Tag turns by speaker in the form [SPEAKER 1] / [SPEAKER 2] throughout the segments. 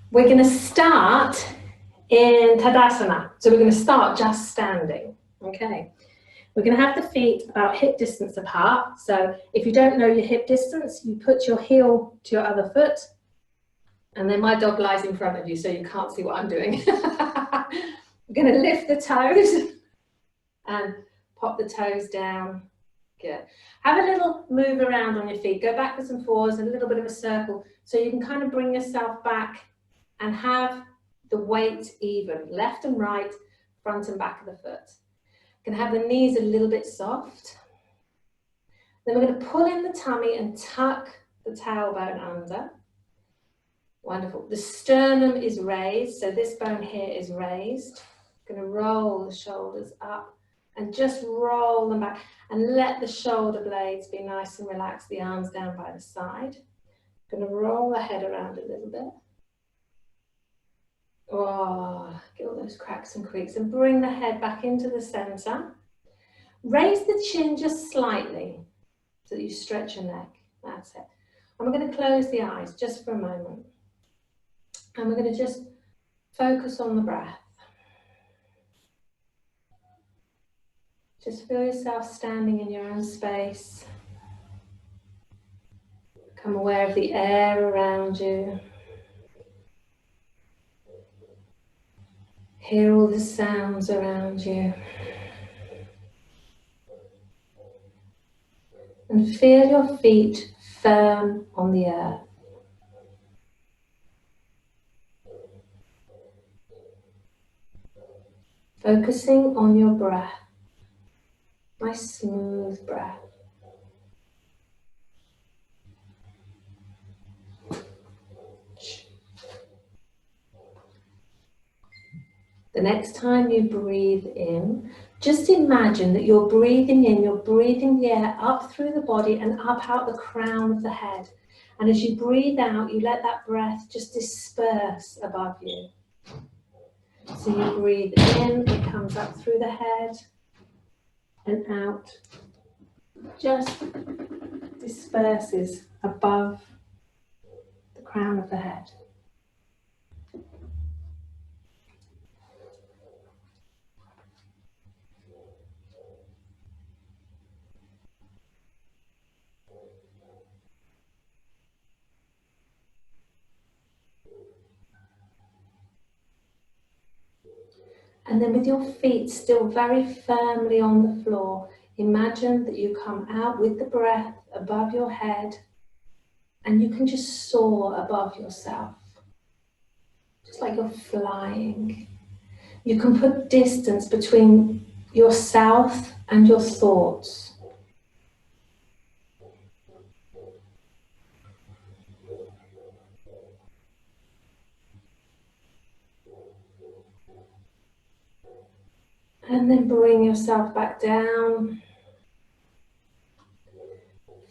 [SPEAKER 1] We're going to start in tadasana. So we're going to start just standing. Okay. We're going to have the feet about hip distance apart. So if you don't know your hip distance, you put your heel to your other foot. And then my dog lies in front of you, so you can't see what I'm doing. We're going to lift the toes and pop the toes down. Good. Have a little move around on your feet. Go backwards and forwards, a little bit of a circle, so you can kind of bring yourself back and have the weight even, left and right, front and back of the foot. You can have the knees a little bit soft. Then we're going to pull in the tummy and tuck the tailbone under. Wonderful. The sternum is raised, so this bone here is raised. Going to roll the shoulders up and just roll them back and let the shoulder blades be nice and relaxed, the arms down by the side. Going to roll the head around a little bit. Oh, get all those cracks and creaks and bring the head back into the center. Raise the chin just slightly so that you stretch your neck. That's it. And we're going to close the eyes just for a moment. And we're going to just focus on the breath. Just feel yourself standing in your own space. Become aware of the air around you. Hear all the sounds around you. And feel your feet firm on the earth. Focusing on your breath. Nice smooth breath. The next time you breathe in, just imagine that you're breathing in, you're breathing the air up through the body and up out the crown of the head. And as you breathe out, you let that breath just disperse above you. So you breathe in, it comes up through the head and out. Just disperses above the crown of the head. And then with your feet still very firmly on the floor, imagine that you come out with the breath above your head and you can just soar above yourself, just like you're flying. You can put distance between yourself and your thoughts. And then bring yourself back down,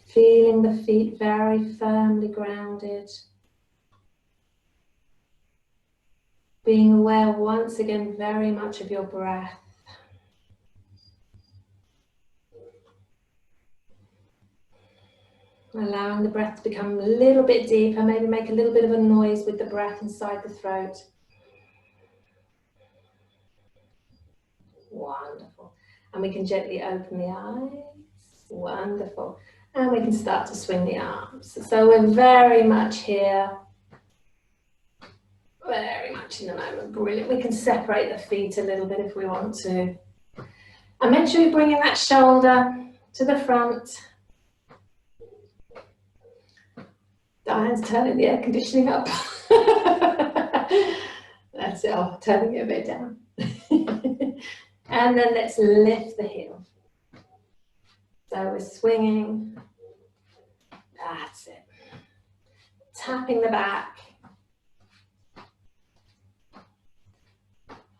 [SPEAKER 1] feeling the feet very firmly grounded. Being aware once again very much of your breath. Allowing the breath to become a little bit deeper, maybe make a little bit of a noise with the breath inside the throat. Wonderful. And we can gently open the eyes. Wonderful. And we can start to swing the arms. So we're very much here. Very much in the moment. Brilliant. We can separate the feet a little bit if we want to. And make sure you're bringing that shoulder to the front. Diane's turning the air conditioning up. That's it. Oh, turning it a bit down. And then let's lift the heel. So we're swinging. That's it. Tapping the back.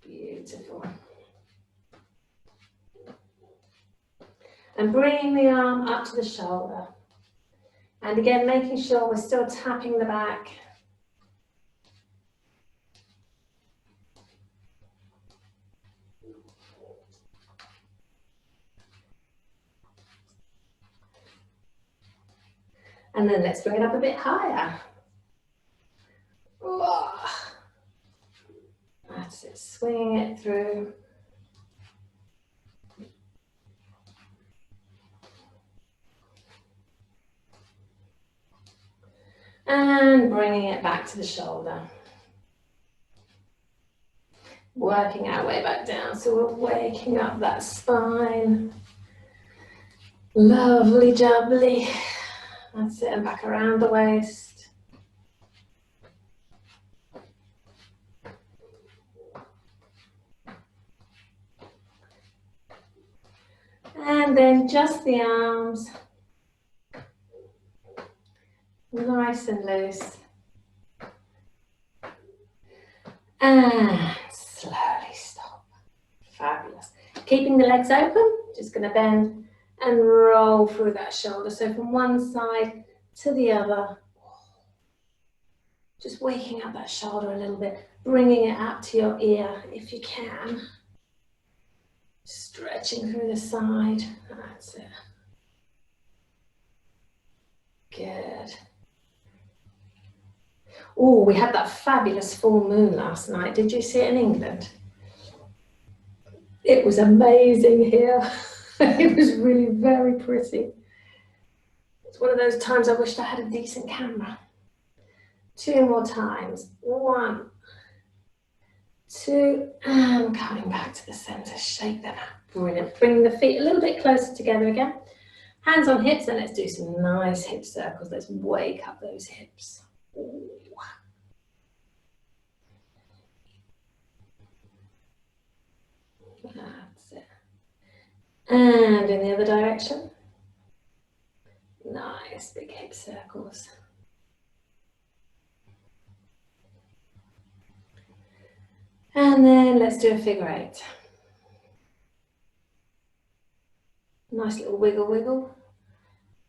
[SPEAKER 1] Beautiful. And bringing the arm up to the shoulder. And again, making sure we're still tapping the back. And then let's bring it up a bit higher. swinging it through. And bringing it back to the shoulder. Working our way back down, so we're waking up that spine. Lovely jubbly. That's it, and back around the waist. And then just the arms. Nice and loose. And slowly stop. Fabulous. Keeping the legs open, just going to bend and roll through that shoulder. So from one side to the other. Just waking up that shoulder a little bit, bringing it up to your ear if you can. Stretching through the side. That's it. Good. Oh, we had that fabulous full moon last night. Did you see it in England? It was amazing here. It was really very pretty. It's one of those times I wished I had a decent camera. 2 more times. 1, 2, and coming back to the center. Shake that up. Brilliant. Bring the feet a little bit closer together again. Hands on hips, and let's do some nice hip circles. Let's wake up those hips. Ooh. That's it. And in the other direction. Nice big hip circles. And then let's do a figure 8. Nice little wiggle, wiggle.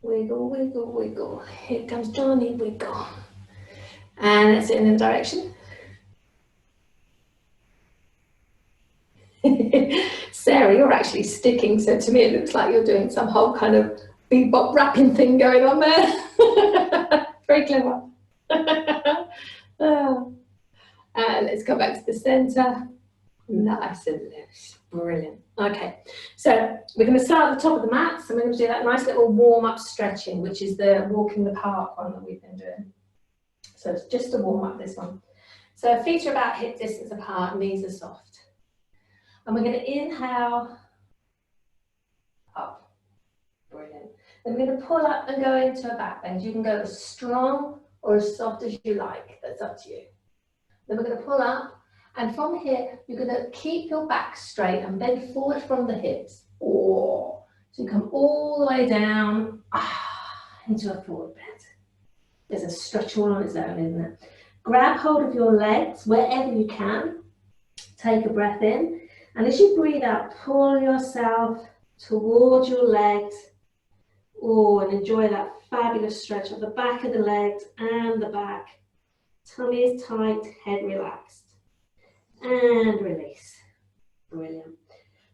[SPEAKER 1] Wiggle, wiggle, wiggle. Here comes Johnny, wiggle. And that's it in the direction. Sarah, you're actually sticking, so to me it looks like you're doing some whole kind of bebop rapping thing going on there. Very clever. And let's go back to the center. Nice and loose. Brilliant. Okay, so we're going to start at the top of the mats, and we're going to do that nice little warm-up stretching, which is the walking the park one that we've been doing. So it's just a warm-up, this one. So feet are about hip distance apart, knees are soft. And we're going to inhale up. Brilliant. Then we're going to pull up and go into a back bend. You can go as strong or as soft as you like. That's up to you. Then we're going to pull up. And from here, you're going to keep your back straight and bend forward from the hips. Oh. So you come all the way down into a forward bend. There's a stretch all on its own, isn't it? Grab hold of your legs wherever you can. Take a breath in. And as you breathe out, pull yourself towards your legs. Oh, and enjoy that fabulous stretch of the back of the legs and the back. Tummy is tight, head relaxed. And release. Brilliant.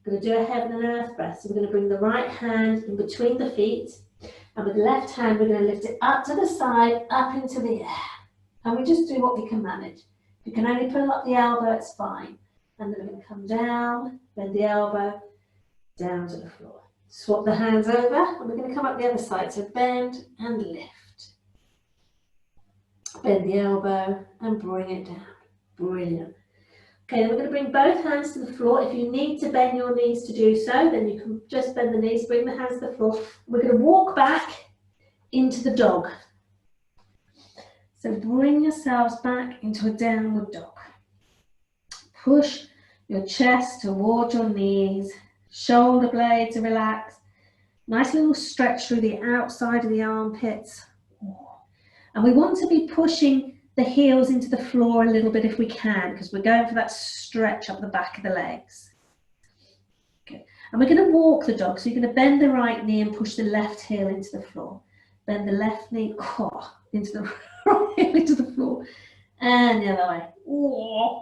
[SPEAKER 1] We're going to do a heaven and earth breath. So we're going to bring the right hand in between the feet. And with the left hand, we're going to lift it up to the side, up into the air. And we just do what we can manage. If you can only pull up the elbow, it's fine. And then we're going to come down, bend the elbow, down to the floor. Swap the hands over, and we're going to come up the other side. So bend and lift. Bend the elbow and bring it down. Brilliant. Okay, then we're going to bring both hands to the floor. If you need to bend your knees to do so, then you can just bend the knees, bring the hands to the floor. We're going to walk back into the dog. So bring yourselves back into a downward dog. Push your chest towards your knees. Shoulder blades are relaxed. Nice little stretch through the outside of the armpits. And we want to be pushing the heels into the floor a little bit if we can, because we're going for that stretch up the back of the legs. Okay. And we're going to walk the dog. So you're going to bend the right knee and push the left heel into the floor. Bend the left knee into the right heel into the floor. And the other way. Oh.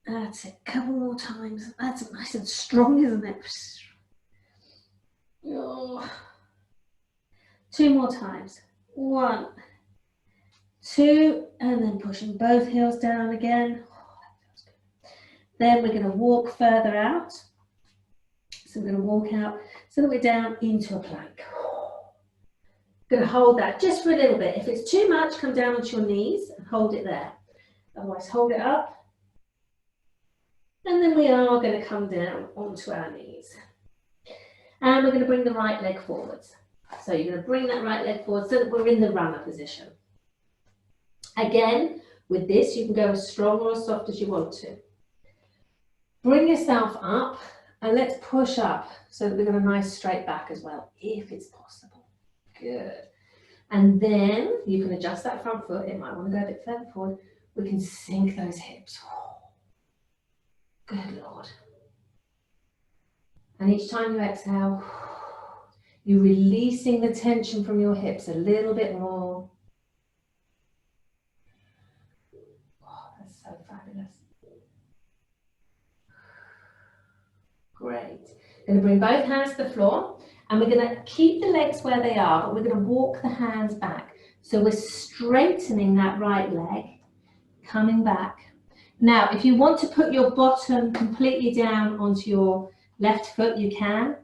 [SPEAKER 1] That's it. Couple more times. That's nice and strong, isn't it? Oh. 2 more times. 1, 2, and then pushing both heels down again. Oh, that feels good. Then we're going to walk further out. So we're going to walk out so that we're down into a plank. Going to hold that just for a little bit. If it's too much, come down onto your knees and hold it there. Otherwise, hold it up. And then we are going to come down onto our knees. And we're going to bring the right leg forwards. So you're going to bring that right leg forward so that we're in the runner position. Again, with this, you can go as strong or as soft as you want to. Bring yourself up and let's push up so that we've got a nice straight back as well, if it's possible. Good. And then you can adjust that front foot. It might want to go a bit further forward. We can sink those hips. Good Lord. And each time you exhale, you're releasing the tension from your hips a little bit more. Oh, that's so fabulous. Great. Going to bring both hands to the floor and we're going to keep the legs where they are, but we're going to walk the hands back. So we're straightening that right leg, coming back. Now, if you want to put your bottom completely down onto your left foot, you can.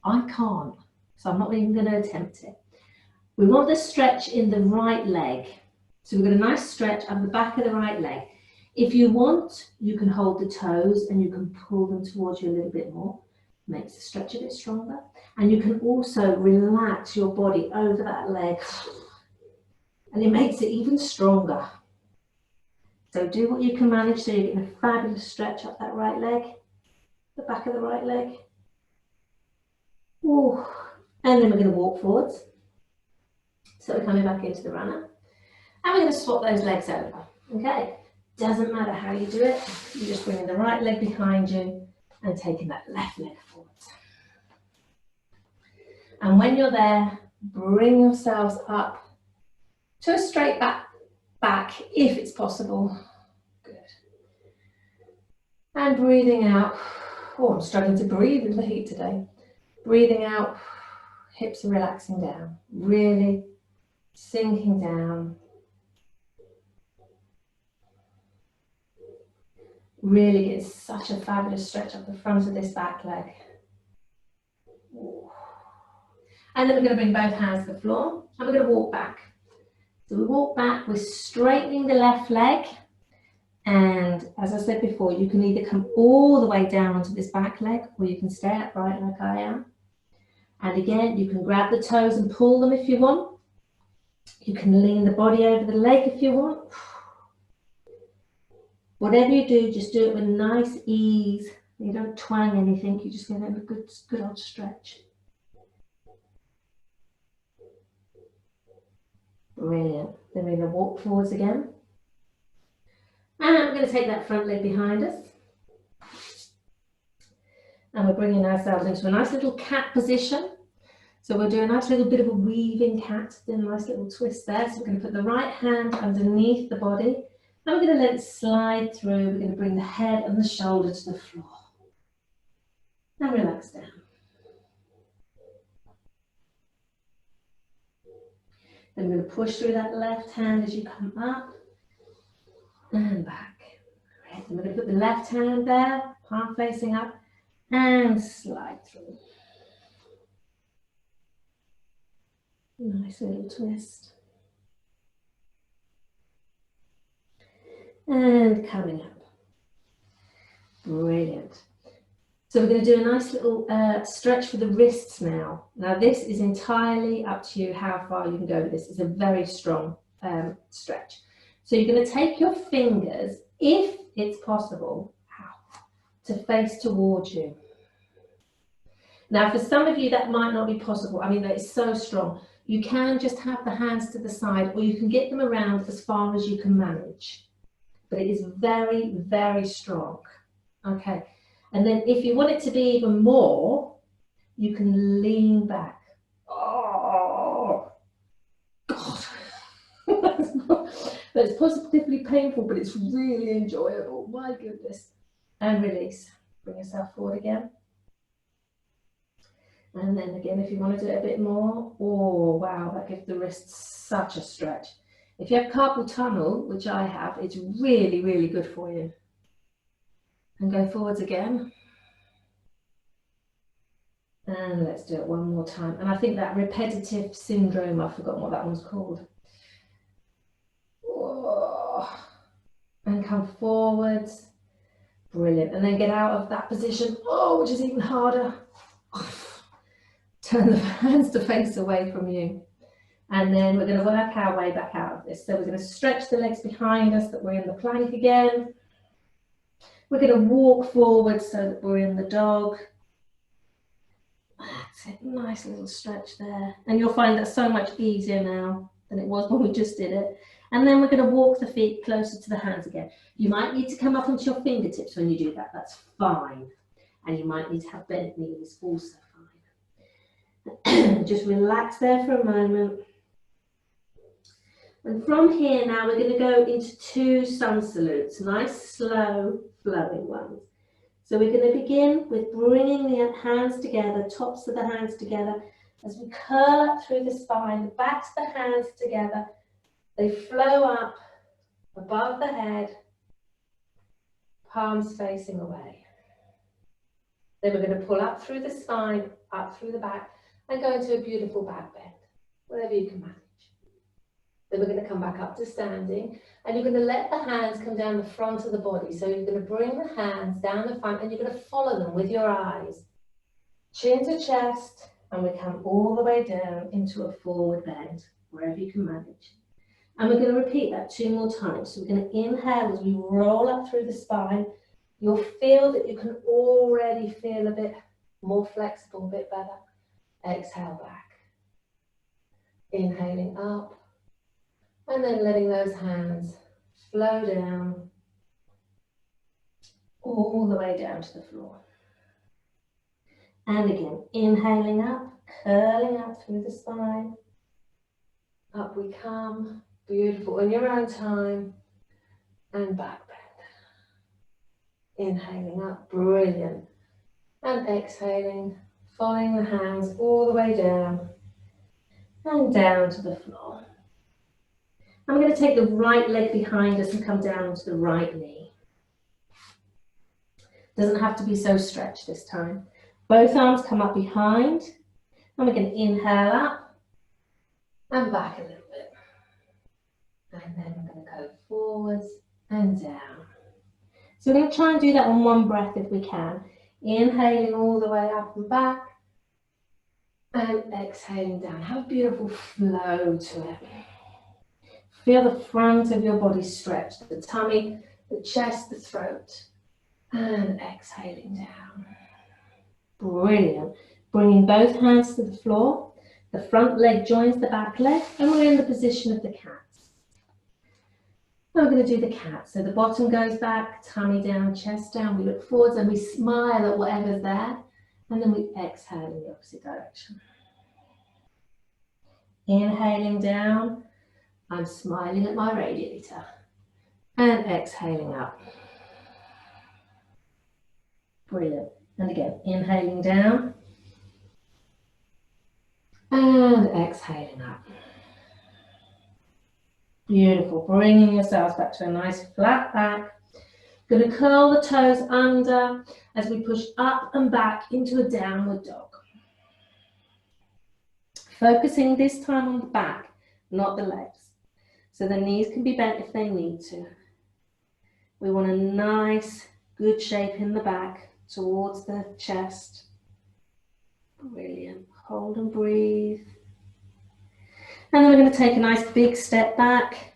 [SPEAKER 1] I can't, so I'm not even going to attempt it. We want the stretch in the right leg. So we've got a nice stretch up the back of the right leg. If you want, you can hold the toes and you can pull them towards you a little bit more. Makes the stretch a bit stronger. And you can also relax your body over that leg. And it makes it even stronger. So do what you can manage so you're getting a fabulous stretch up that right leg, the back of the right leg. Ooh. And then we're going to walk forwards. So we're coming back into the runner. And we're going to swap those legs over. Okay? Doesn't matter how you do it. You're just bringing the right leg behind you and taking that left leg forwards. And when you're there, bring yourselves up to a straight back if it's possible. Good. And breathing out. Oh, I'm struggling to breathe in the heat today. Breathing out, hips are relaxing down, really sinking down. Really getting such a fabulous stretch up the front of this back leg. And then we're going to bring both hands to the floor and we're going to walk back. So we walk back, we're straightening the left leg. And as I said before, you can either come all the way down onto this back leg or you can stay upright like I am. And again, you can grab the toes and pull them if you want. You can lean the body over the leg if you want. Whatever you do, just do it with nice ease. You don't twang anything, you just get a good old stretch. Brilliant. Then we're going to walk forwards again. And we're going to take that front leg behind us. And we're bringing ourselves into a nice little cat position. So we'll do a nice little bit of a weaving cat, do a nice little twist there. So we're going to put the right hand underneath the body. And we're going to let it slide through. We're going to bring the head and the shoulder to the floor. And relax down. Then we're going to push through that left hand as you come up and back. Great. Then we're going to put the left hand there, palm facing up, and slide through. Nice little twist. And coming up. Brilliant. So we're going to do a nice little stretch for the wrists now. Now this is entirely up to you how far you can go with this. It's a very strong stretch. So you're going to take your fingers, if it's possible, to face towards you. Now for some of you that might not be possible. I mean, that is so strong. You can just have the hands to the side or you can get them around as far as you can manage. But it is very, very strong. Okay. And then if you want it to be even more, you can lean back. Oh, God. That's positively painful, but it's really enjoyable. My goodness. And release. Bring yourself forward again. And then again, if you want to do it a bit more, oh, wow, that gives the wrists such a stretch. If you have carpal tunnel, which I have, it's really, really good for you. And go forwards again. And let's do it one more time. And I think that repetitive syndrome, I've forgotten what that one's called. Whoa. And come forwards. Brilliant. And then get out of that position, which is even harder. Turn the hands to face away from you. And then we're going to work our way back out of this. So we're going to stretch the legs behind us, that we're in the plank again. We're going to walk forward so that we're in the dog. That's it, nice little stretch there. And you'll find that so much easier now than it was when we just did it. And then we're going to walk the feet closer to the hands again. You might need to come up onto your fingertips when you do that, that's fine. And you might need to have bent knees, also fine. Just relax there for a moment. And from here now we're going to go into 2 sun salutes, nice slow flowing ones. So we're going to begin with bringing the hands together, tops of the hands together, as we curl up through the spine, the backs of the hands together, they flow up above the head, palms facing away. Then we're going to pull up through the spine, up through the back, and go into a beautiful back bend, whatever you can manage. Then we're going to come back up to standing, and you're going to let the hands come down the front of the body. So you're going to bring the hands down the front, and you're going to follow them with your eyes. Chin to chest, and we come all the way down into a forward bend, wherever you can manage. And we're going to repeat that 2 more times. So we're going to inhale as we roll up through the spine. You'll feel that you can already feel a bit more flexible, a bit better. Exhale back. Inhaling up. And then letting those hands flow down, all the way down to the floor. And again, inhaling up, curling up through the spine. Up we come, beautiful, in your own time. And back bend. Inhaling up, brilliant. And exhaling, following the hands all the way down. And down to the floor. I'm going to take the right leg behind us and come down onto the right knee. Doesn't have to be so stretched this time. Both arms come up behind, and we're going to inhale up and back a little bit. And then we're going to go forwards and down. So we're going to try and do that on one breath if we can. Inhaling all the way up and back, and exhaling down. Have a beautiful flow to it. Feel the front of your body stretch, the tummy, the chest, the throat, and exhaling down. Brilliant. Bringing both hands to the floor, the front leg joins the back leg, and we're in the position of the cat. Now we're going to do the cat. So the bottom goes back, tummy down, chest down, we look forwards and we smile at whatever's there, and then we exhale in the opposite direction. Inhaling down. I'm smiling at my radiator, and exhaling up. Brilliant. And again, inhaling down, and exhaling up. Beautiful. Bringing yourselves back to a nice flat back. Going to curl the toes under as we push up and back into a downward dog. Focusing this time on the back, not the legs. So the knees can be bent if they need to. We want a nice, good shape in the back towards the chest. Brilliant. Hold and breathe. And then we're going to take a nice big step back,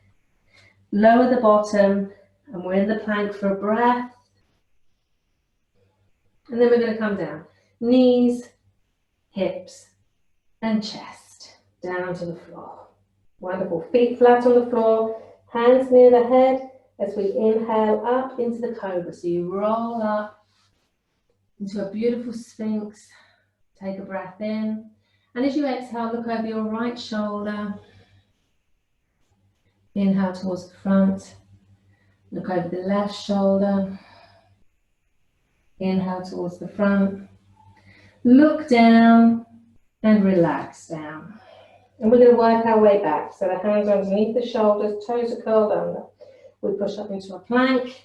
[SPEAKER 1] lower the bottom, and we're in the plank for a breath. And then we're going to come down. Knees, hips, and chest down to the floor. Wonderful. Feet flat on the floor, hands near the head as we inhale up into the cobra. So you roll up into a beautiful sphinx. Take a breath in. And as you exhale, look over your right shoulder. Inhale towards the front. Look over the left shoulder. Inhale towards the front. Look down and relax down. And we're going to work our way back. So the hands are underneath the shoulders, toes are curled under. We push up into a plank.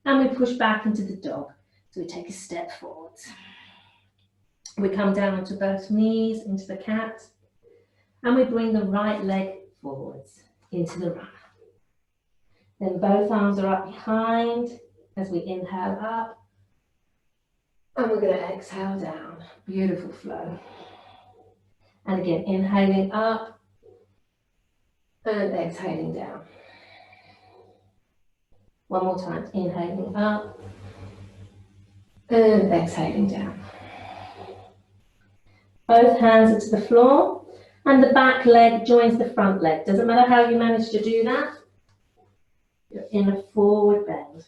[SPEAKER 1] And we push back into the dog. So we take a step forwards. We come down onto both knees into the cat. And we bring the right leg forwards into the runner. Then both arms are up behind as we inhale up. And we're going to exhale down. Beautiful flow. And again, inhaling up and exhaling down. One more time, inhaling up and exhaling down. Both hands are to the floor and the back leg joins the front leg. Doesn't matter how you manage to do that. You're in a forward bend.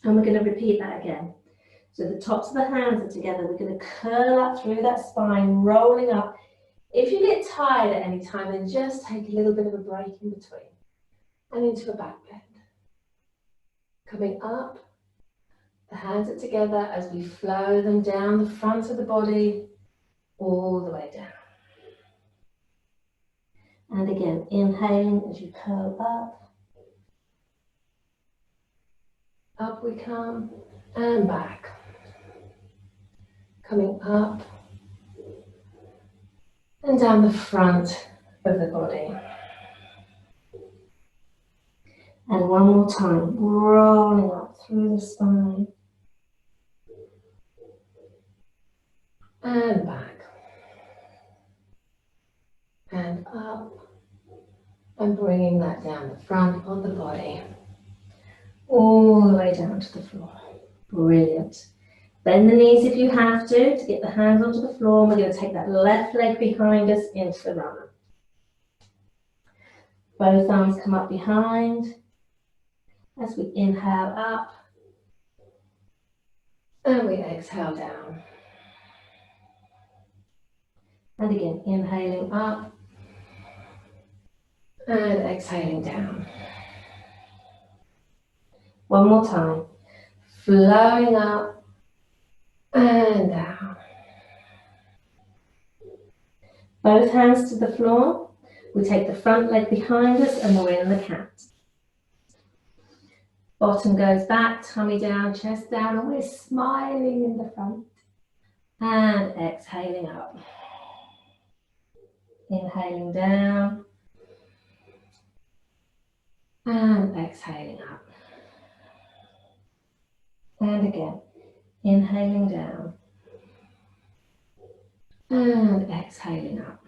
[SPEAKER 1] And we're going to repeat that again. So the tops of the hands are together. We're going to curl up through that spine, rolling up. If you get tired at any time, then just take a little bit of a break in between and into a back bend. Coming up, the hands are together as we flow them down the front of the body, all the way down. And again, inhaling as you curl up. Up we come and back. Coming up and down the front of the body. And one more time, rolling up through the spine. And back. And up. And bringing that down the front of the body. All the way down to the floor. Brilliant. Bend the knees if you have to get the hands onto the floor. We're going to take that left leg behind us into the runner. Both arms come up behind. As we inhale up and we exhale down. And again, inhaling up and exhaling down. One more time. Flowing up and down. Both hands to the floor. We take the front leg behind us and we're in the cat. Bottom goes back, tummy down, chest down, and we're smiling in the front. And exhaling up. Inhaling down. And exhaling up. And again, inhaling down. And exhaling up.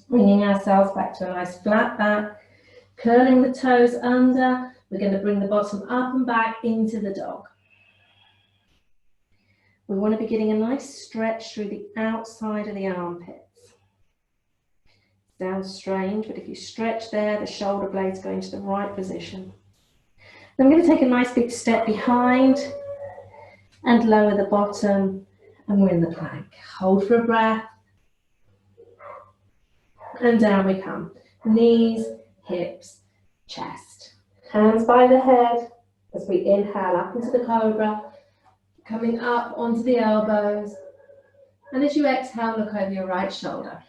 [SPEAKER 1] Bringing ourselves back to a nice flat back. Curling the toes under, we're going to bring the bottom up and back into the dog. We want to be getting a nice stretch through the outside of the armpits. Sounds strange, but if you stretch there, the shoulder blades go into the right position. Then I'm going to take a nice big step behind and lower the bottom, and we're in the plank. Hold for a breath. And down we come. Knees, hips, chest. Hands by the head as we inhale up into the cobra, coming up onto the elbows. And as you exhale, look over your right shoulder.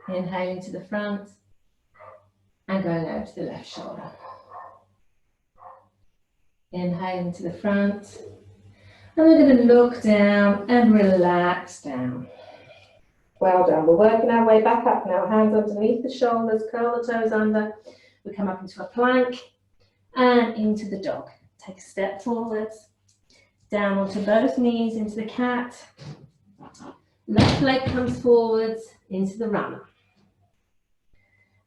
[SPEAKER 1] Inhaling to the front and going over to the left shoulder. Inhaling to the front. And we're going to look down and relax down. Well done. We're working our way back up now. Hands underneath the shoulders, curl the toes under. We come up into a plank and into the dog. Take a step forwards, down onto both knees into the cat. Left leg comes forwards into the runner.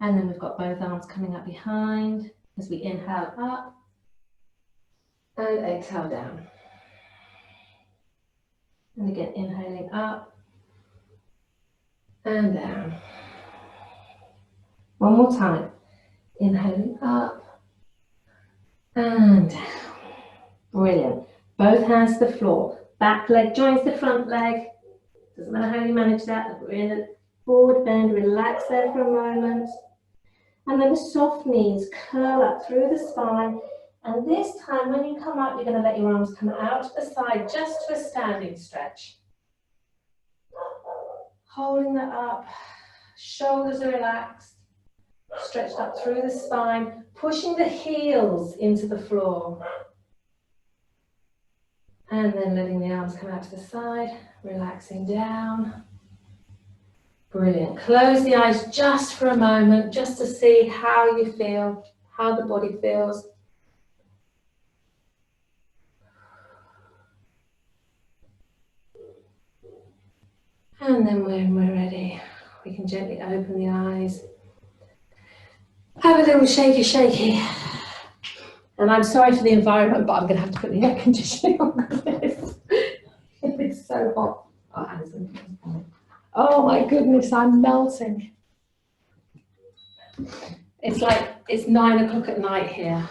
[SPEAKER 1] And then we've got both arms coming up behind as we inhale up and exhale down. And again, inhaling up and down. One more time. Inhaling up and down. Brilliant. Both hands to the floor. Back leg joins the front leg. Doesn't matter how you manage that. We're in a forward bend. Relax there for a moment. And then the soft knees curl up through the spine. And this time when you come up, you're going to let your arms come out to the side just to a standing stretch. Holding that up. Shoulders are relaxed. Stretched up through the spine, pushing the heels into the floor. And then letting the arms come out to the side, relaxing down. Brilliant. Close the eyes just for a moment, just to see how you feel, how the body feels. And then when we're ready, we can gently open the eyes. Have a little shaky. And I'm sorry for the environment, but I'm going to have to put the air conditioning on because it is so hot. Oh, Alison. Oh my goodness, I'm melting. It's like, it's 9 o'clock at night here.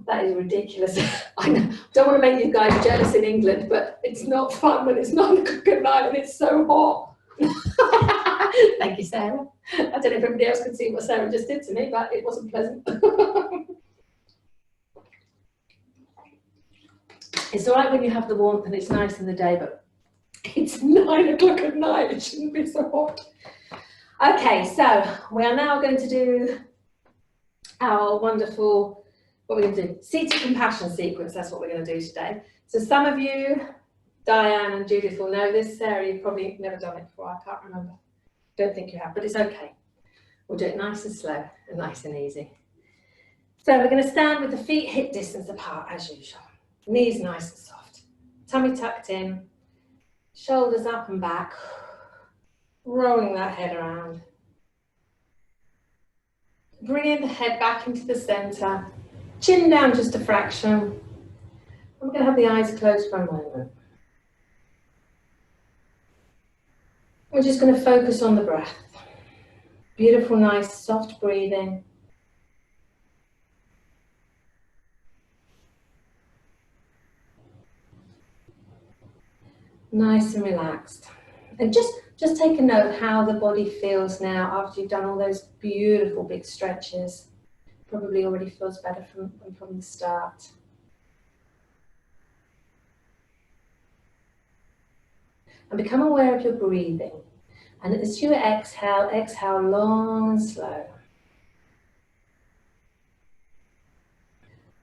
[SPEAKER 1] That is ridiculous. I don't want to make you guys jealous in England, but it's not fun when it's 9 o'clock at night and it's so hot. Thank you, Sarah. I don't know if everybody else could see what Sarah just did to me, but it wasn't pleasant. It's all right when you have the warmth and it's nice in the day, but it's 9 o'clock at night. It shouldn't be so hot. Okay, so we are now going to do our wonderful, what we're going to do, seated compassion sequence. That's what we're going to do today. So some of you, Diane and Judith, will know this. Sarah, you've probably never done it before. I can't remember. Don't think you have, but it's okay. We'll do it nice and slow and nice and easy. So we're going to stand with the feet hip distance apart as usual. Knees nice and soft. Tummy tucked in. Shoulders up and back. Rolling that head around. Bringing the head back into the center. Chin down just a fraction. I'm going to have the eyes closed for a moment. We're just going to focus on the breath. Beautiful, nice, soft breathing. Nice and relaxed. And just take a note how the body feels now after you've done all those beautiful big stretches. Probably already feels better from the start. And become aware of your breathing. And as you exhale, exhale long and slow.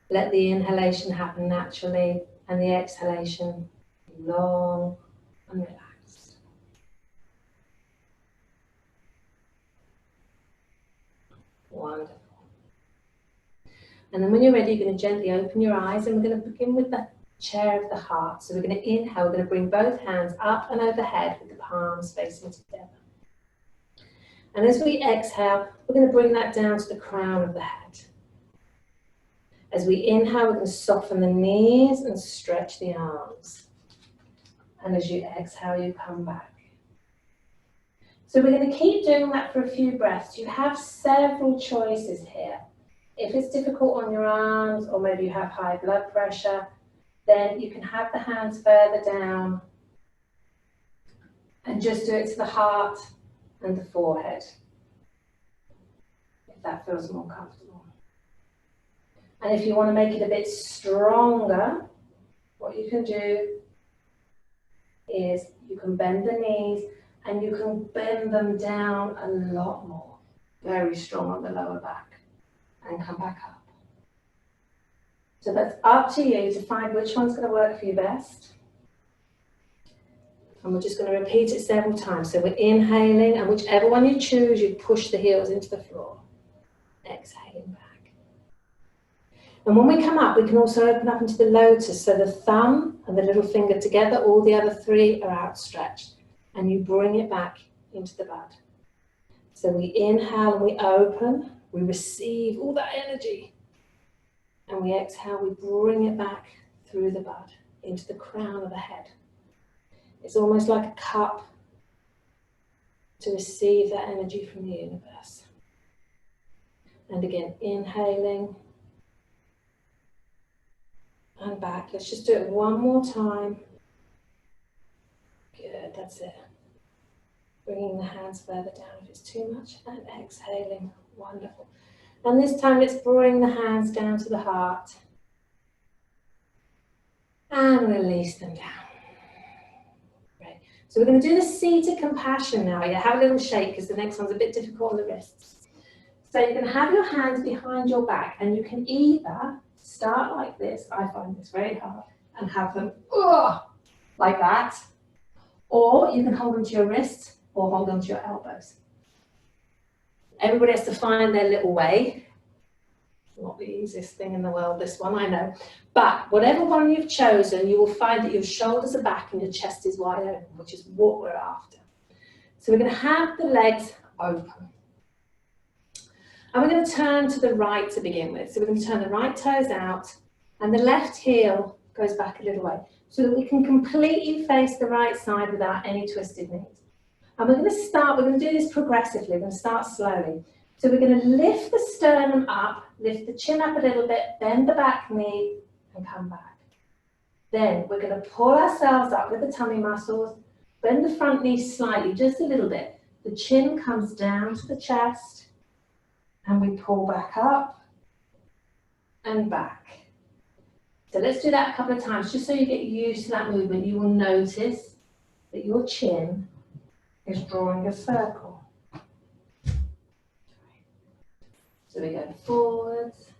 [SPEAKER 1] Let the inhalation happen naturally and the exhalation long and relaxed. Wonderful. And then when you're ready, you're going to gently open your eyes and we're going to begin with the chair of the heart. So we're going to inhale, we're going to bring both hands up and overhead with the palms facing together. And as we exhale, we're going to bring that down to the crown of the head. As we inhale, we're going to soften the knees and stretch the arms. And as you exhale, you come back. So we're going to keep doing that for a few breaths. You have several choices here. If it's difficult on your arms, or maybe you have high blood pressure, then you can have the hands further down and just do it to the heart and the forehead, if that feels more comfortable. And if you want to make it a bit stronger, what you can do is you can bend the knees and you can bend them down a lot more. Very strong on the lower back. And come back up. So that's up to you to find which one's going to work for you best. And we're just going to repeat it several times. So we're inhaling, and whichever one you choose, you push the heels into the floor. Exhaling back. And when we come up, we can also open up into the lotus. So the thumb and the little finger together, all the other three are outstretched. And you bring it back into the bud. So we inhale and we open. We receive all that energy. And we exhale, we bring it back through the bud into the crown of the head. It's almost like a cup to receive that energy from the universe. And again, inhaling and back. Let's just do it one more time. Good, that's it. Bringing the hands further down if it's too much, and exhaling. Wonderful. And this time let's bring the hands down to the heart and release them down. Right. So we're going to do the seated compassion now. Yeah, have a little shake because the next one's a bit difficult on the wrists. So you're going to have your hands behind your back, and you can either start like this, I find this very hard, and have them like that, or you can hold them to your wrists or hold them to your elbows. Everybody has to find their little way. Not the easiest thing in the world, this one, I know. But whatever one you've chosen, you will find that your shoulders are back and your chest is wide open, which is what we're after. So we're going to have the legs open. And we're going to turn to the right to begin with. So we're going to turn the right toes out and the left heel goes back a little way so that we can completely face the right side without any twisted knees. And we're going to do this progressively. We're going to start slowly. So we're going to lift the sternum up, lift the chin up a little bit, bend the back knee and come back. Then we're going to pull ourselves up with the tummy muscles, bend the front knee slightly, just a little bit. The chin comes down to the chest and we pull back up and back. So let's do that a couple of times, just so you get used to that movement. You will notice that your chin is drawing a circle. So we go forwards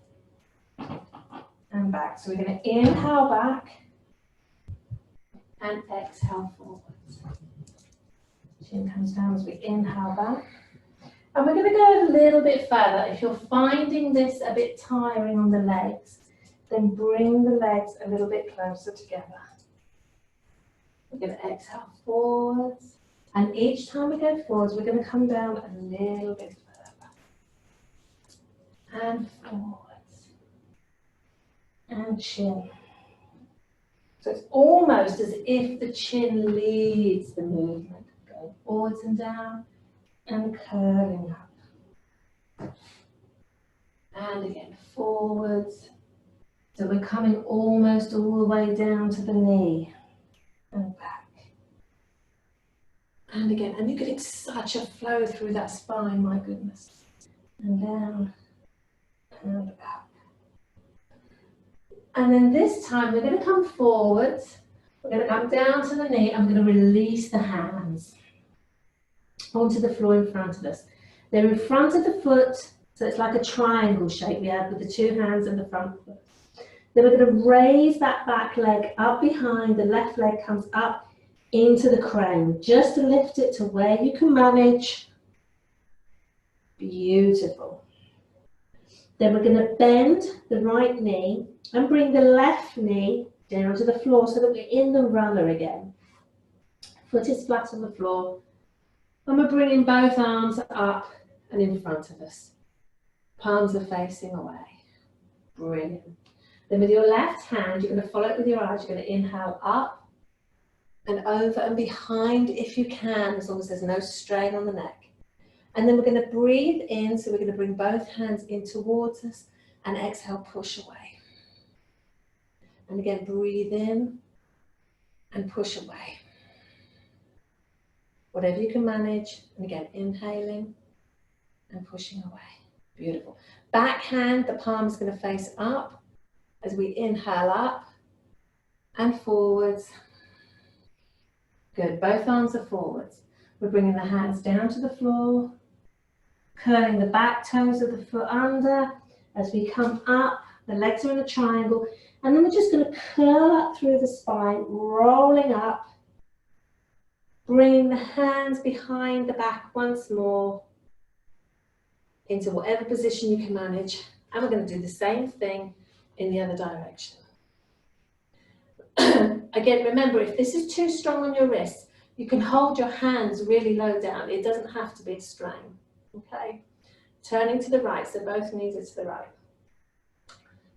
[SPEAKER 1] and back. So we're going to inhale back and exhale forwards. Chin comes down as we inhale back. And we're going to go a little bit further. If you're finding this a bit tiring on the legs, then bring the legs a little bit closer together. We're going to exhale forwards. And each time we go forwards, we're going to come down a little bit further. And forwards. And chin. So it's almost as if the chin leads the movement. Going forwards and down and curling up. And again, forwards. So we're coming almost all the way down to the knee and back. And again, and you're getting such a flow through that spine, my goodness. And down and up. And then this time we're going to come forwards. We're going to come down to the knee and we're going to release the hands onto the floor in front of us. They're in front of the foot, so it's like a triangle shape we have with the two hands and the front foot. Then we're going to raise that back leg up behind, the left leg comes up into the crane. Just to lift it to where you can manage. Beautiful. Then we're going to bend the right knee and bring the left knee down to the floor so that we're in the runner again. Foot is flat on the floor. And we're bringing both arms up and in front of us. Palms are facing away. Brilliant. Then with your left hand, you're going to follow it with your eyes. You're going to inhale up and over and behind if you can, as long as there's no strain on the neck. And then we're going to breathe in, so we're going to bring both hands in towards us and exhale, push away. And again, breathe in and push away. Whatever you can manage. And again, inhaling and pushing away. Beautiful. Back hand, the palm is going to face up as we inhale up and forwards. Good. Both arms are forwards. We're bringing the hands down to the floor, curling the back toes of the foot under. As we come up, the legs are in a triangle, and then we're just going to curl up through the spine, rolling up, bringing the hands behind the back once more into whatever position you can manage. And we're going to do the same thing in the other direction. Again, remember, if this is too strong on your wrists, you can hold your hands really low down. It doesn't have to be a strain. Okay? Turning to the right, so both knees are to the right.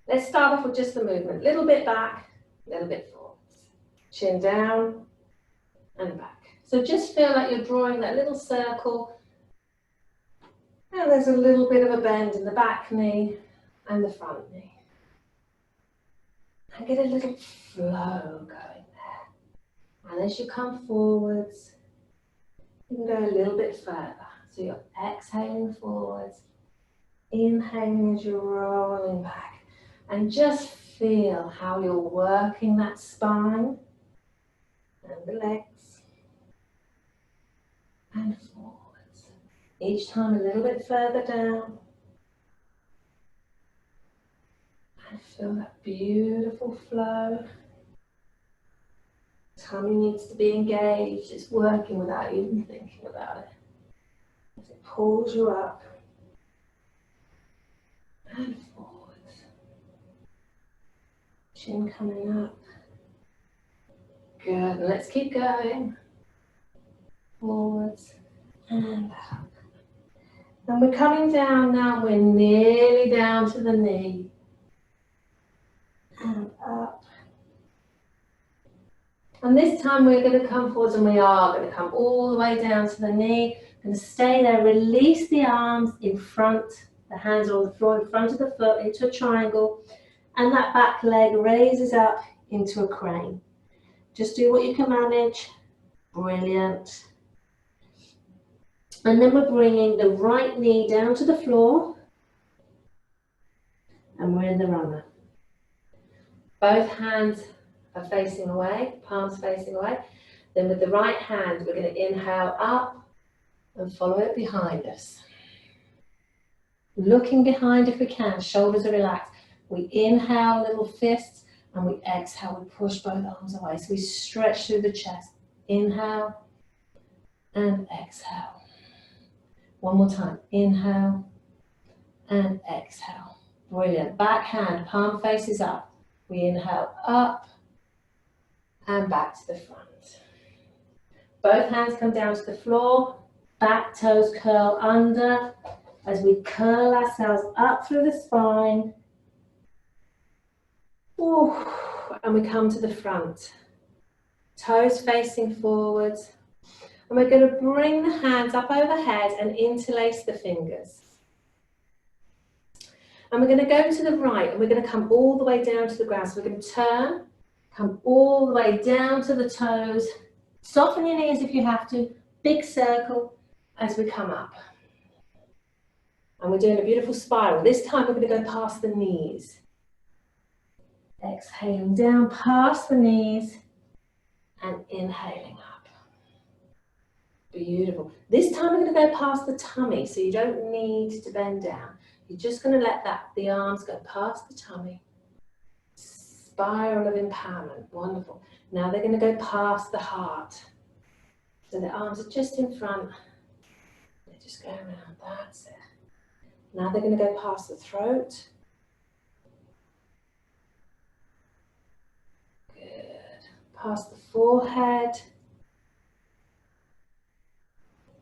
[SPEAKER 1] Let's start off with just the movement. Little bit back, little bit forwards. Chin down and back. So just feel like you're drawing that little circle. And there's a little bit of a bend in the back knee and the front knee. And get a little flow going there. And as you come forwards, you can go a little bit further. So you're exhaling forwards, inhaling as you're rolling back. And just feel how you're working that spine and the legs. and forwards. Each time a little bit further down. And feel that beautiful flow. Tummy needs to be engaged. It's working without even thinking about it. As it pulls you up and forwards. Chin coming up. Good. And let's keep going. Forwards and up. And we're coming down now. We're nearly down to the knee. And up. And this time we're going to come forwards, and we are going to come all the way down to the knee. Going to stay there, release the arms in front, the hands are on the floor in front of the foot into a triangle, and that back leg raises up into a crane. Just do what you can manage. Brilliant. And then we're bringing the right knee down to the floor, and we're in the runner. Both hands are facing away, palms facing away. Then with the right hand, we're going to inhale up and follow it behind us. Looking behind if we can, shoulders are relaxed. We inhale, little fists, and we exhale, we push both arms away. So we stretch through the chest. Inhale and exhale. One more time, inhale and exhale. Brilliant. Back hand, palm faces up. We inhale up and back to the front. Both hands come down to the floor, back toes curl under as we curl ourselves up through the spine. Ooh, and we come to the front. Toes facing forwards. And we're going to bring the hands up overhead and interlace the fingers. And we're going to go to the right, and we're going to come all the way down to the ground. So we're going to turn, come all the way down to the toes. Soften your knees if you have to. Big circle as we come up. And we're doing a beautiful spiral. This time we're going to go past the knees. Exhaling down past the knees and inhaling up. Beautiful. This time we're going to go past the tummy, so you don't need to bend down. You're just going to let the arms go past the tummy. Spiral of empowerment. Wonderful. Now they're going to go past the heart. So the arms are just in front. They just go around. That's it. Now they're going to go past the throat. Good. Past the forehead.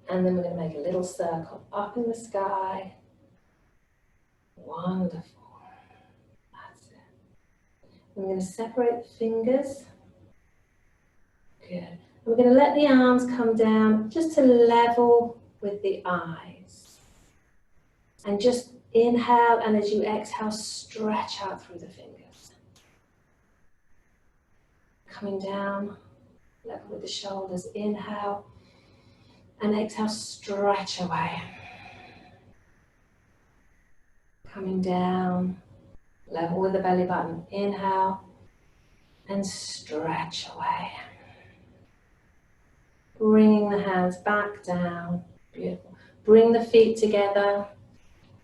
[SPEAKER 1] And then we're going to make a little circle up in the sky. Wonderful. That's it. I'm going to separate the fingers. Good. And we're going to let the arms come down just to level with the eyes. And just inhale, and as you exhale, stretch out through the fingers. Coming down, level with the shoulders. Inhale, and exhale, stretch away. Coming down, level with the belly button. Inhale, and stretch away. Bringing the hands back down. Beautiful. Bring the feet together.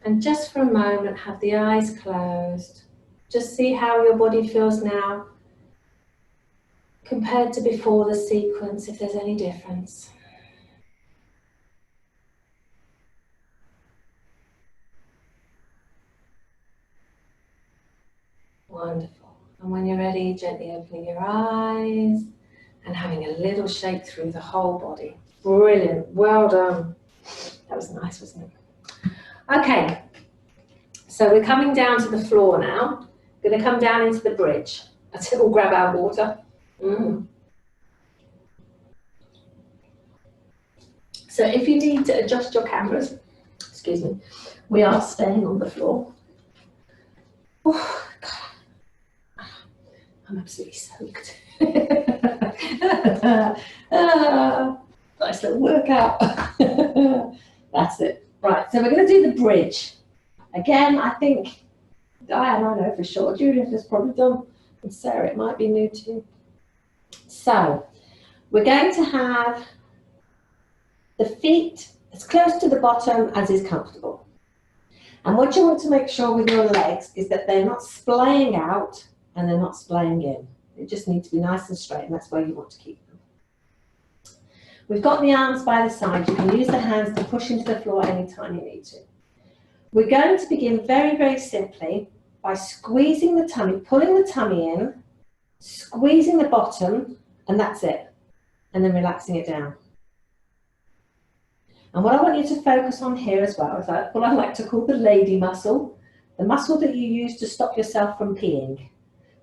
[SPEAKER 1] And just for a moment, have the eyes closed. Just see how your body feels now compared to before the sequence, if there's any difference. Wonderful. And when you're ready, gently opening your eyes and having a little shake through the whole body. Brilliant. Well done. That was nice, wasn't it? Okay, so we're coming down to the floor now. We're going to come down into the bridge. That's it, we'll grab our water. So if you need to adjust your cameras, excuse me, we are staying on the floor. Oh, God. I'm absolutely soaked. Nice little workout. That's it. Right, so we're going to do the bridge. Again, I think, Diane, I know for sure, Judith has probably done, and Sarah, it might be new to you. So, we're going to have
[SPEAKER 2] the feet as close to the bottom as is comfortable. And what you want to make sure with your legs is that they're not splaying out and they're not splaying in. They just need to be nice and straight, and that's where you want to keep them. We've got the arms by the side. You can use the hands to push into the floor anytime you need to. We're going to begin very, very simply by squeezing the tummy, pulling the tummy in, squeezing the bottom, and that's it. And then relaxing it down. And what I want you to focus on here as well is what I like to call the lady muscle, the muscle that you use to stop yourself from peeing.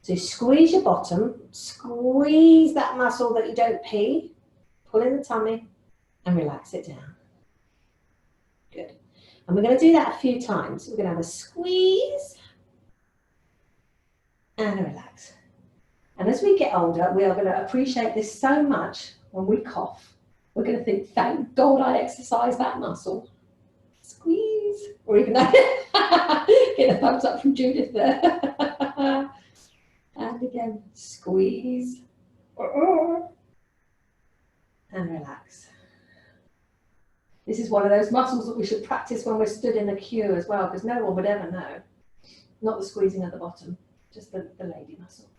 [SPEAKER 2] So squeeze your bottom, squeeze that muscle that you don't pee, pull in the tummy and relax it down. Good. And we're going to do that a few times. We're going to have a squeeze and a relax. And as we get older, we are going to appreciate this so much when we cough. We're going to think, thank God I exercised that muscle. Squeeze. Or even get a thumbs up from Judith there. And again, squeeze. And relax. This is one of those muscles that we should practice when we're stood in a queue as well, because no one would ever know. Not the squeezing at the bottom, just the lady muscle.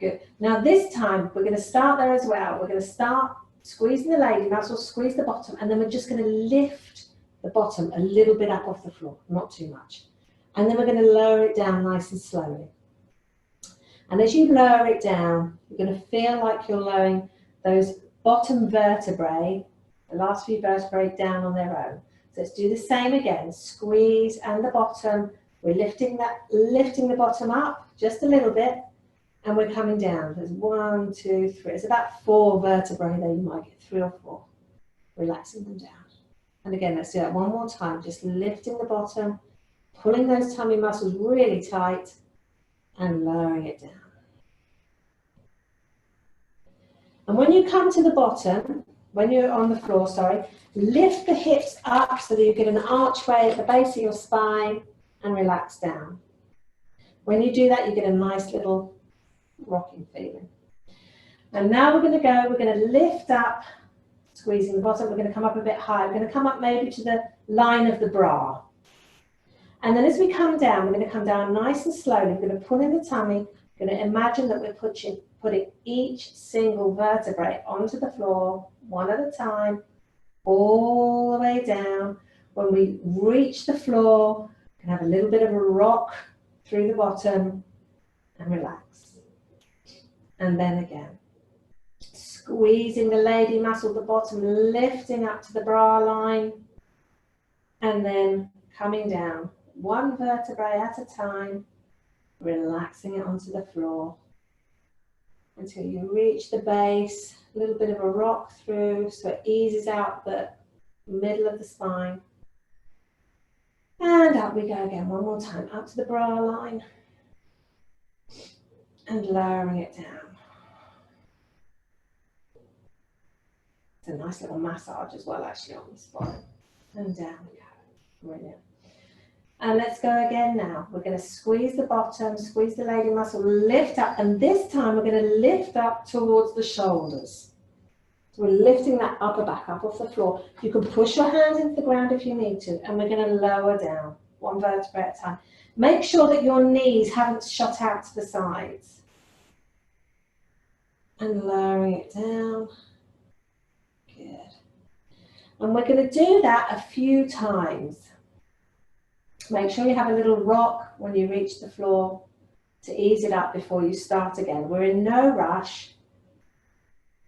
[SPEAKER 2] Good. Now this time, we're going to start there as well. We're going to start squeezing the lady muscle, squeeze the bottom, and then we're just going to lift the bottom a little bit up off the floor, not too much. And then we're going to lower it down nice and slowly. And as you lower it down, you're going to feel like you're lowering those bottom vertebrae, the last few vertebrae, down on their own. So let's do the same again. Squeeze and the bottom. We're lifting the bottom up just a little bit. And we're coming down. There's 1, 2, 3. It's about 4 vertebrae there. You might get 3 or 4. Relaxing them down. And again, let's do that one more time. Just lifting the bottom, pulling those tummy muscles really tight, and lowering it down. And when you come to the bottom, when you're on the floor, lift the hips up so that you get an archway at the base of your spine and relax down. When you do that, you get a nice little rocking feeling. And now we're going to lift up, squeezing the bottom. We're going to come up a bit higher. We're going to come up maybe to the line of the bra. And then as we come down, we're going to come down nice and slowly. We're going to pull in the tummy. We're going to imagine that we're putting each single vertebrae onto the floor, one at a time, all the way down. When we reach the floor, we can have a little bit of a rock through the bottom and relax. And then again, squeezing the lady muscle, the bottom, lifting up to the bra line, and then coming down, one vertebrae at a time, relaxing it onto the floor until you reach the base, a little bit of a rock through so it eases out the middle of the spine. And up we go again, one more time, up to the bra line and lowering it down. It's a nice little massage as well, actually, on the spine. And down we go. Brilliant. And let's go again now. We're going to squeeze the bottom, squeeze the lady muscle, lift up. And this time we're going to lift up towards the shoulders. So we're lifting that upper back up off the floor. You can push your hands into the ground if you need to. And we're going to lower down, one vertebrae at a time. Make sure that your knees haven't shot out to the sides. And lowering it down. Good. And we're going to do that a few times. Make sure you have a little rock when you reach the floor to ease it up before you start again. We're in no rush.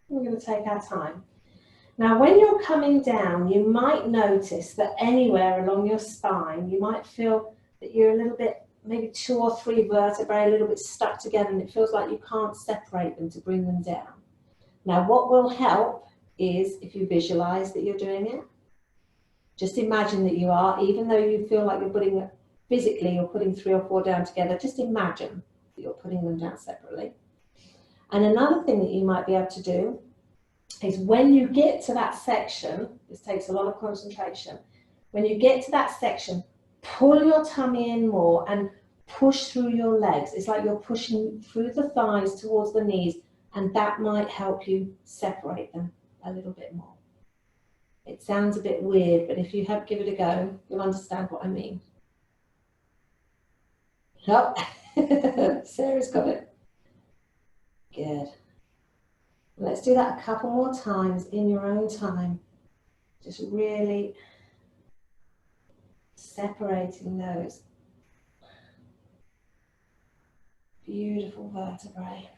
[SPEAKER 2] We're going to take our time. Now, when you're coming down, you might notice that anywhere along your spine, you might feel that you're a little bit, maybe 2 or 3 vertebrae, a little bit stuck together, and it feels like you can't separate them to bring them down. Now, what will help is if you visualize that you're doing it. Just imagine that you are, even though you feel like you're putting, physically, you're putting 3 or 4 down together, just imagine that you're putting them down separately. And another thing that you might be able to do is when you get to that section, this takes a lot of concentration, when you get to that section, pull your tummy in more and push through your legs. It's like you're pushing through the thighs towards the knees, and that might help you separate them a little bit more. It sounds a bit weird, but if you have give it a go, you'll understand what I mean. Oh, Sarah's got it. Good. Let's do that a couple more times in your own time. Just really separating those beautiful vertebrae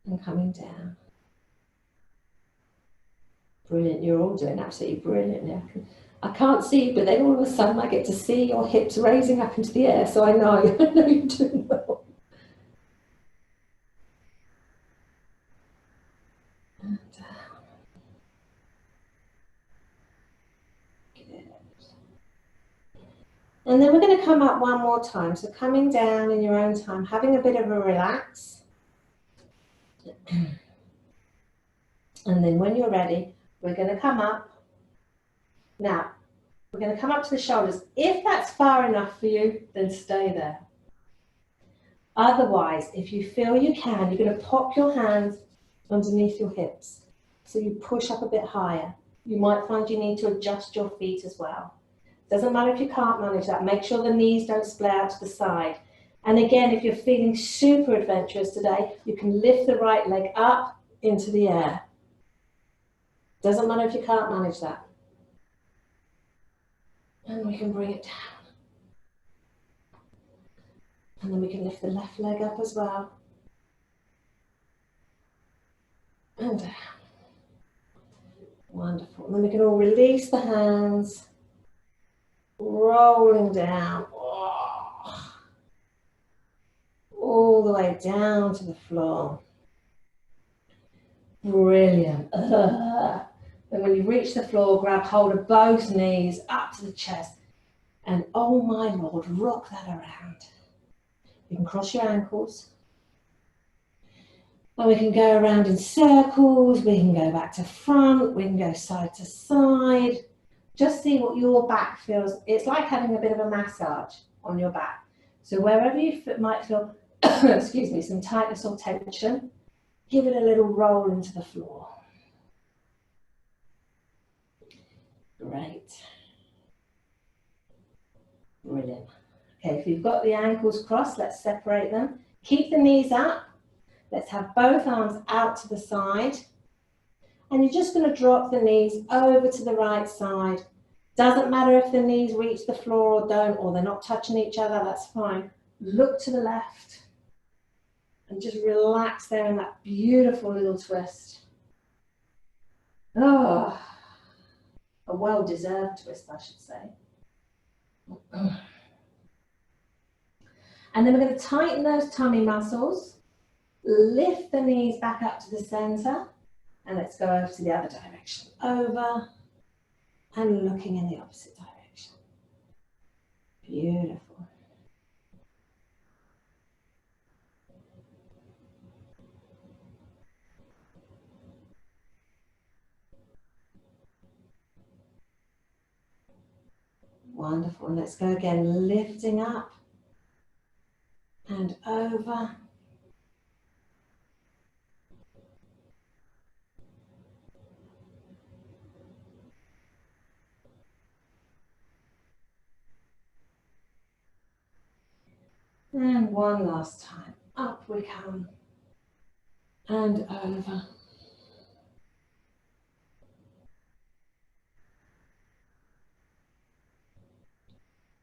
[SPEAKER 2] and coming down. Brilliant, you're all doing absolutely brilliantly. I can't see you, but then all of a sudden I get to see your hips raising up into the air, so I know, I know you're doing well. And down. Good. And then we're going to come up one more time. So coming down in your own time, having a bit of a relax. And then when you're ready, we're going to come up. Now, we're going to come up to the shoulders. If that's far enough for you, then stay there. Otherwise, if you feel you can, you're going to pop your hands underneath your hips. So you push up a bit higher. You might find you need to adjust your feet as well. Doesn't matter if you can't manage that. Make sure the knees don't split out to the side. And again, if you're feeling super adventurous today, you can lift the right leg up into the air. Doesn't matter if you can't manage that. And we can bring it down. And then we can lift the left leg up as well. And down. Wonderful. And then we can all release the hands. Rolling down. Oh. All the way down to the floor. Brilliant. And when you reach the floor, grab hold of both knees up to the chest. And oh my Lord, rock that around. You can cross your ankles. And we can go around in circles. We can go back to front. We can go side to side. Just see what your back feels. It's like having a bit of a massage on your back. So wherever you might feel, excuse me, some tightness or tension, give it a little roll into the floor. Great. Brilliant. Okay, if you've got the ankles crossed, let's separate them. Keep the knees up. Let's have both arms out to the side. And you're just going to drop the knees over to the right side. Doesn't matter if the knees reach the floor or don't, or they're not touching each other, that's fine. Look to the left. And just relax there in that beautiful little twist. Oh, a well-deserved twist, I should say. And then we're going to tighten those tummy muscles, lift the knees back up to the center, and let's go over to the other direction. Over and looking in the opposite direction. Beautiful. Wonderful. And let's go again, lifting up and over. And one last time. Up we come and over.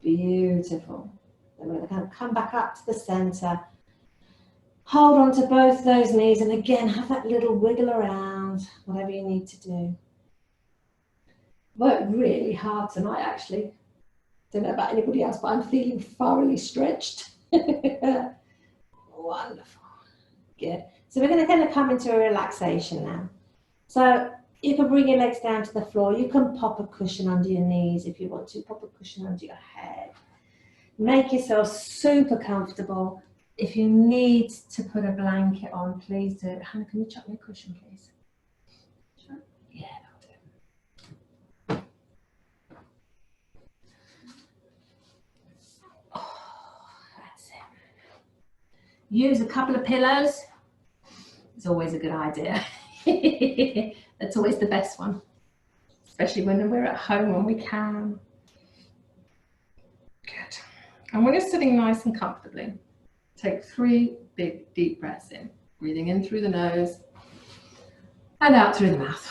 [SPEAKER 2] Beautiful. Then we're going to come back up to the center. Hold on to both those knees and again have that little wiggle around, whatever you need to do. Worked really hard tonight actually. Don't know about anybody else, but I'm feeling thoroughly stretched. Wonderful. Good. So we're going to come into a relaxation now. So you can bring your legs down to the floor. You can pop a cushion under your knees if you want to. Pop a cushion under your head. Make yourself super comfortable. If you need to put a blanket on, please do. Hannah, can you chuck me a cushion, please? Sure. Yeah, that'll do. Oh, that's it. Use a couple of pillows. It's always a good idea.
[SPEAKER 1] That's always the best one, especially when we're at home when we can. Good. And when you're sitting nice and comfortably, take 3 big deep breaths in, breathing in through the nose and out through the mouth.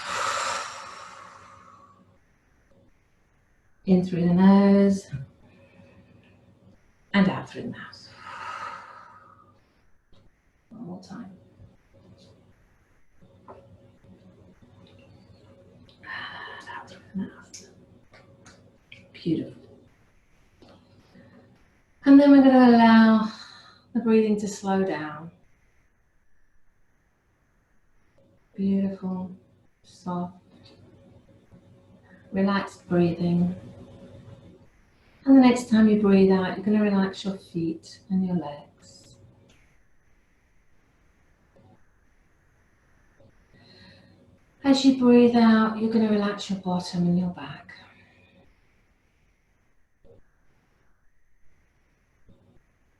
[SPEAKER 1] In through the nose and out through the mouth. One more time. And out through the mouth. Beautiful. And then we're going to allow the breathing to slow down. Beautiful, soft, relaxed breathing. And the next time you breathe out, you're going to relax your feet and your legs. As you breathe out, you're going to relax your bottom and your back.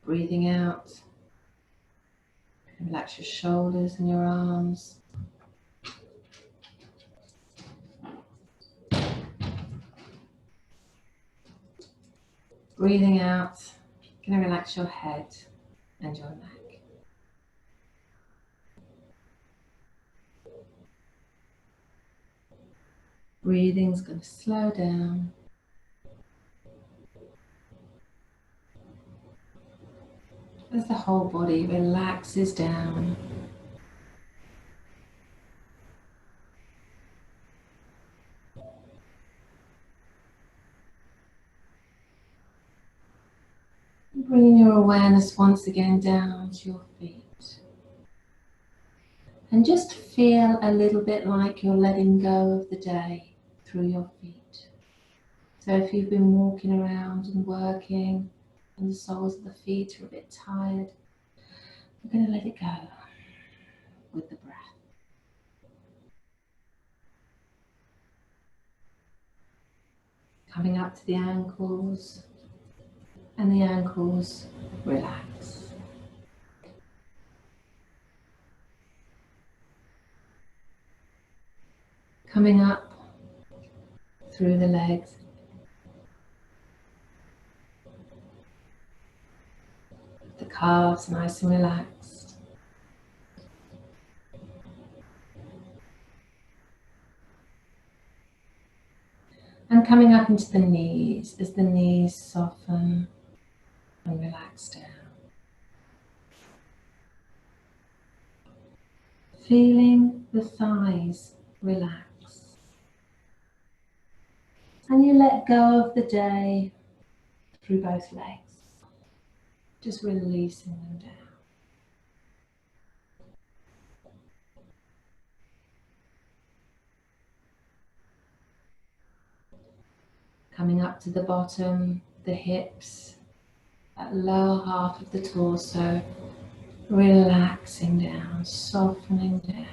[SPEAKER 1] Breathing out, relax your shoulders and your arms. Breathing out, you're going to relax your head and your neck. Breathing's going to slow down. As the whole body relaxes down. Bringing your awareness once again down to your feet. And just feel a little bit like you're letting go of the day through your feet. So if you've been walking around and working and the soles of the feet are a bit tired, you're going to let it go with the breath. Coming up to the ankles, and the ankles relax. Coming up through the legs. The calves nice and relaxed. And coming up into the knees as the knees soften and relax down. Feeling the thighs relax. And you let go of the day through both legs. Just releasing them down. Coming up to the bottom, the hips, that lower half of the torso, relaxing down, softening down.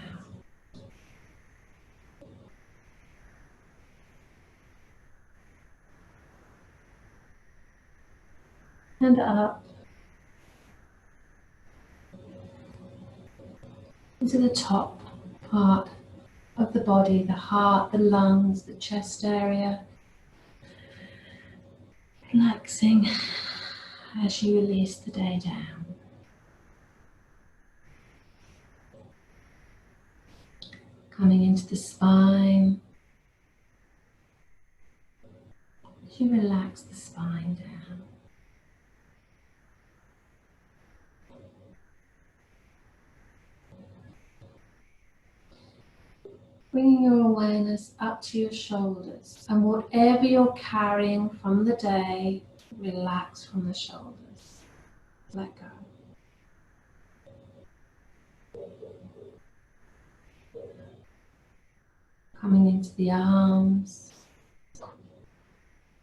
[SPEAKER 1] And up into the top part of the body, the heart, the lungs, the chest area. Relaxing as you release the day down. Coming into the spine. As you relax the spine down. Bringing your awareness up to your shoulders, and whatever you're carrying from the day, relax from the shoulders. Let go. Coming into the arms,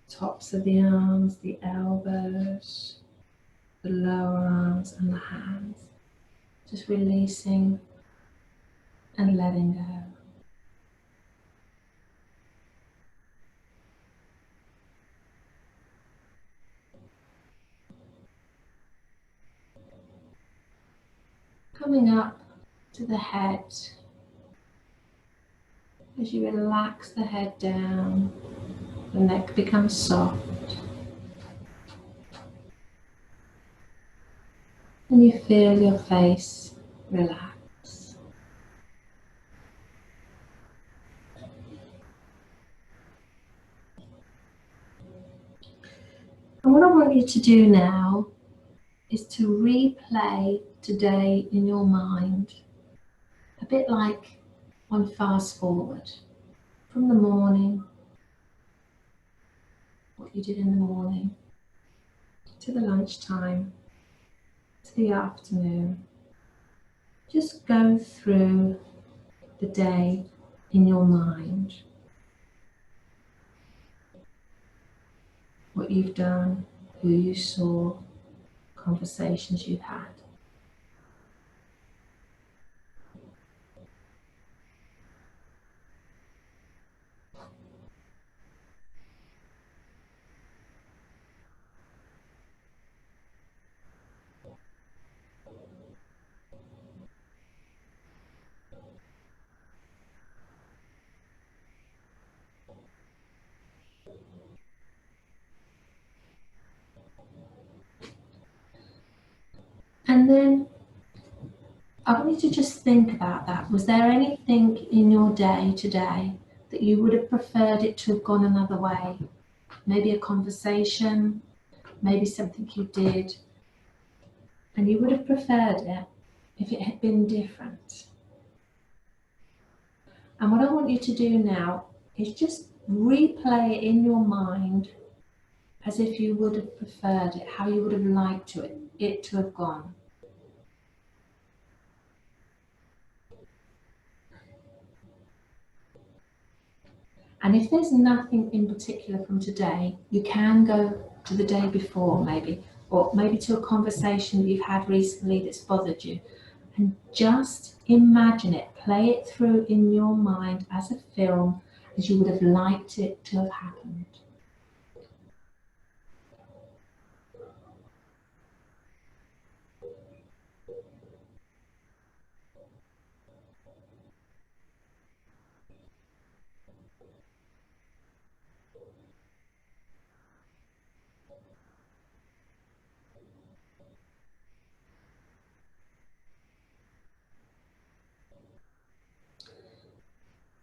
[SPEAKER 1] tops of the arms, the elbows, the lower arms and the hands. Just releasing and letting go. Coming up to the head
[SPEAKER 2] As you relax the head down, the neck becomes soft. And you feel your face relax. And what I want you to do now is to replay today in your mind, a bit like on fast forward, from the morning, what you did in the morning, to the lunchtime, to the afternoon. Just go through the day in your mind. What you've done, who you saw, conversations you've had. And then I want you to just think about that. Was there anything in your day today that you would have preferred it to have gone another way? Maybe a conversation, maybe something you did, and you would have preferred it if it had been different. And what I want you to do now is just replay it in your mind as if you would have preferred it, how you would have liked it to have gone. And if there's nothing in particular from today, you can go to the day before maybe, or maybe to a conversation that you've had recently that's bothered you. And just imagine it, play it through in your mind as a film, as you would have liked it to have happened.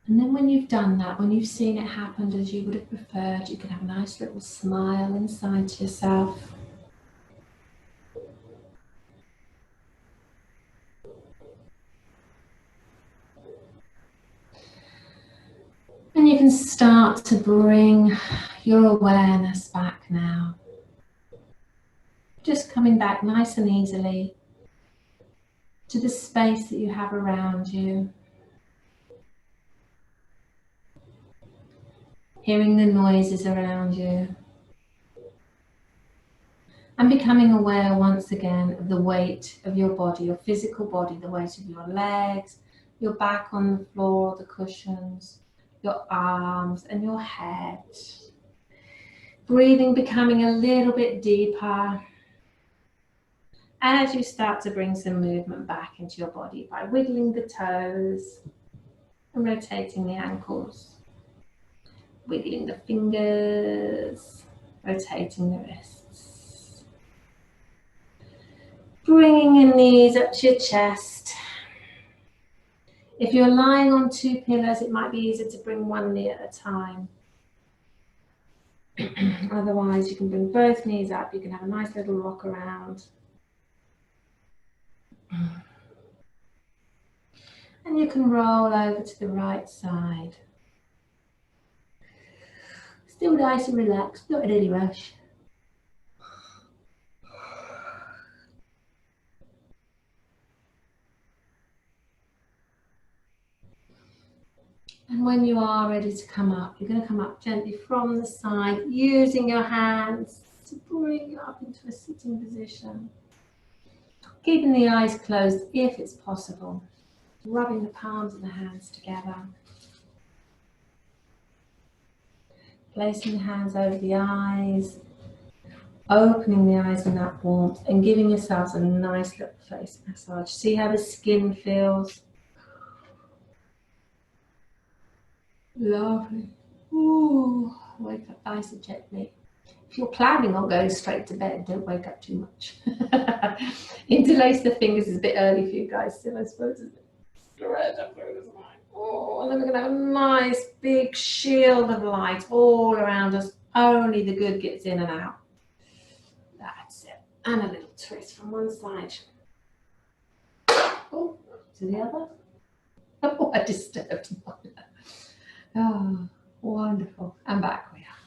[SPEAKER 2] And then when you've done that, when you've seen it happen as you would have preferred, you can have a nice little smile inside to yourself. And you can start to bring your awareness back now. Just coming back nice and easily to the space that you have around you. Hearing the noises around you. And becoming aware once again of the weight of your body, your physical body, the weight of your legs, your back on the floor, the cushions, your arms and your head. Breathing becoming a little bit deeper as you start to bring some movement back into your body by wiggling the toes and rotating the ankles, wiggling the fingers, rotating the wrists. Bringing your knees up to your chest. If you're lying on two pillows, it might be easier to bring one knee at a time. Otherwise, you can bring both knees up. You can have a nice little rock around. And you can roll over to the right side. Still nice and relaxed, not in any rush. And when you are ready to come up, you're going to come up gently from the side, using your hands to bring you up into a sitting position. Keeping the eyes closed if it's possible. Rubbing the palms of the hands together. Placing the hands over the eyes. Opening the eyes in that warmth and giving yourselves a nice little face massage. See how the skin feels. Lovely. Ooh, wake up nice and gently. If you're planning on going straight to bed, don't wake up too much. Interlace the fingers is a bit early for you guys still, I suppose, isn't it? Oh, and then we're going to have a nice big shield of light all around us. Only the good gets in and out. That's it. And a little twist from one side. Oh, to the other. Oh, I disturbed. Oh, wonderful. And back we are.